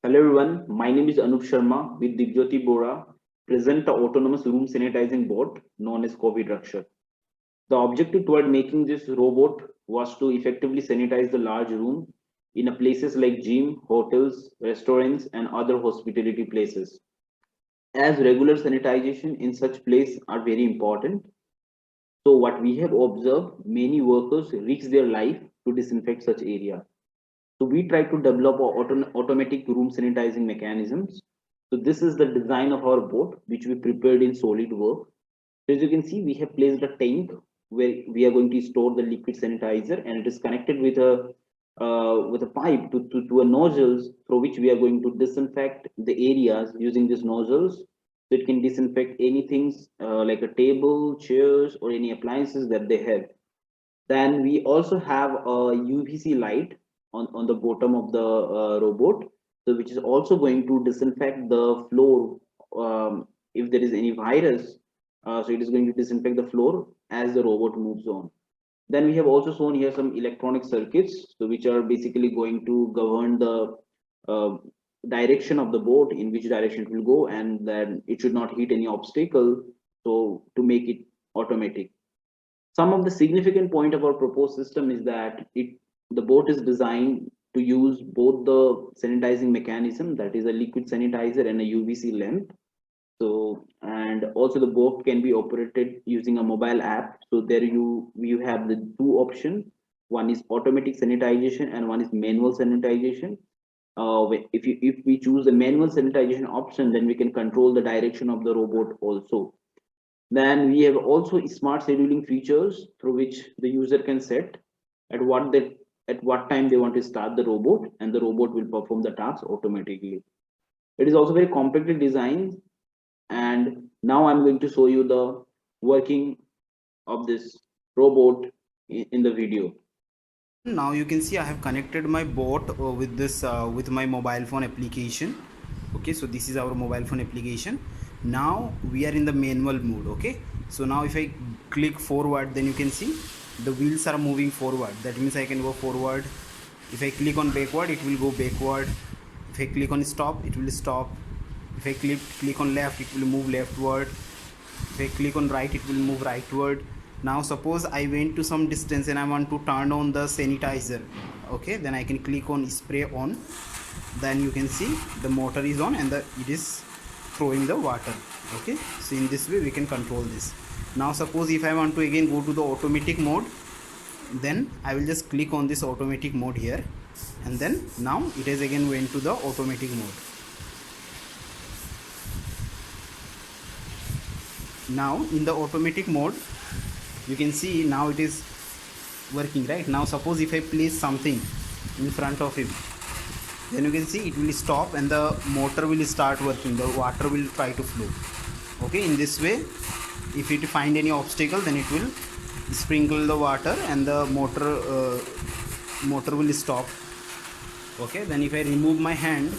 Hello everyone, my name is Anup Sharma with Digjoti Bora, present the autonomous room sanitizing bot known as COVID Raksha. The objective toward making this robot was to effectively sanitize the large room in a places like gym, hotels, restaurants, and other hospitality places. As regular sanitization in such place are very important, so what we have observed, many workers risk their life to disinfect such area. So we try to develop automatic room sanitizing mechanisms. So this is the design of our boat, which we prepared in SolidWorks. So as you can see, we have placed a tank where we are going to store the liquid sanitizer, and it is connected with a pipe to a nozzles through which we are going to disinfect the areas using these nozzles. So it can disinfect anything like a table, chairs, or any appliances that they have. Then we also have a UVC light on the bottom of the robot, so which is also going to disinfect the floor if there is any virus. So it is going to disinfect the floor as the robot moves on. Then we have also shown here some electronic circuits, so which are basically going to govern the uh, direction of the boat, in which direction it will go, and then it should not hit any obstacle. So to make it automatic. Some of the significant point of our proposed system is that the boat is designed to use both the sanitizing mechanism, that is a liquid sanitizer and a UVC lamp. So and also the boat can be operated using a mobile app. So there you have the two options. One is automatic sanitization and one is manual sanitization. If we choose the manual sanitization option, then we can control the direction of the robot also. Then we have also smart scheduling features through which the user can set at what time they want to start the robot, and the robot will perform the task automatically. It is also very compactly designed, and now I'm going to show you the working of this robot in the video. Now you can see I have connected my bot with this with my mobile phone application. Okay, so this is our mobile phone application. Now we are in the manual mode. Okay, so now if I click forward, then you can see the wheels are moving forward. That means I can go forward. If I click on backward, it will go backward. If I click on stop, it will stop. If I click on left, it will move leftward. If I click on right, it will move rightward. Now suppose I went to some distance and I want to turn on the sanitizer. Okay, then I can click on spray on. Then you can see the motor is on and it is throwing the water. Okay, so in this way we can control this. Now suppose if I want to again go to the automatic mode, then I will just click on this automatic mode here, and then now it is again went to the automatic mode. Now in the automatic mode you can see now it is working. Right now suppose if I place something in front of him, then you can see it will stop and the motor will start working, the water will try to flow. Okay, in this way if it find any obstacle, then it will sprinkle the water and the motor will stop. Okay, then if I remove my hand,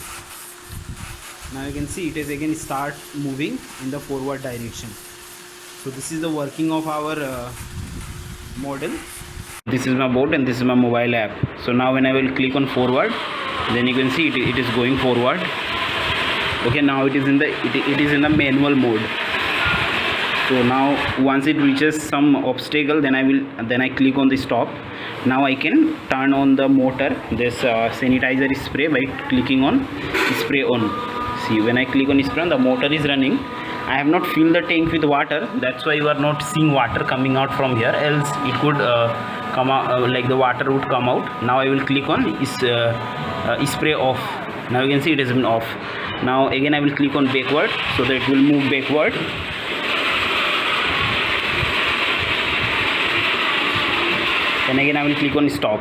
now you can see it is again start moving in the forward direction. So this is the working of our model. This is my boat and this is my mobile app. So now when I will click on forward, then you can see it is going forward. Okay, now it is in the manual mode. So now once it reaches some obstacle, then I click on the stop. Now I can turn on the motor, this sanitizer spray, by clicking on spray on. See, when I click on spray on, the motor is running. I have not filled the tank with water, that's why you are not seeing water coming out from here, else it could come out, like the water would come out. Now I will click on spray off. Now you can see it has been off. Now again I will click on backward so that it will move backward. And again I will click on stop.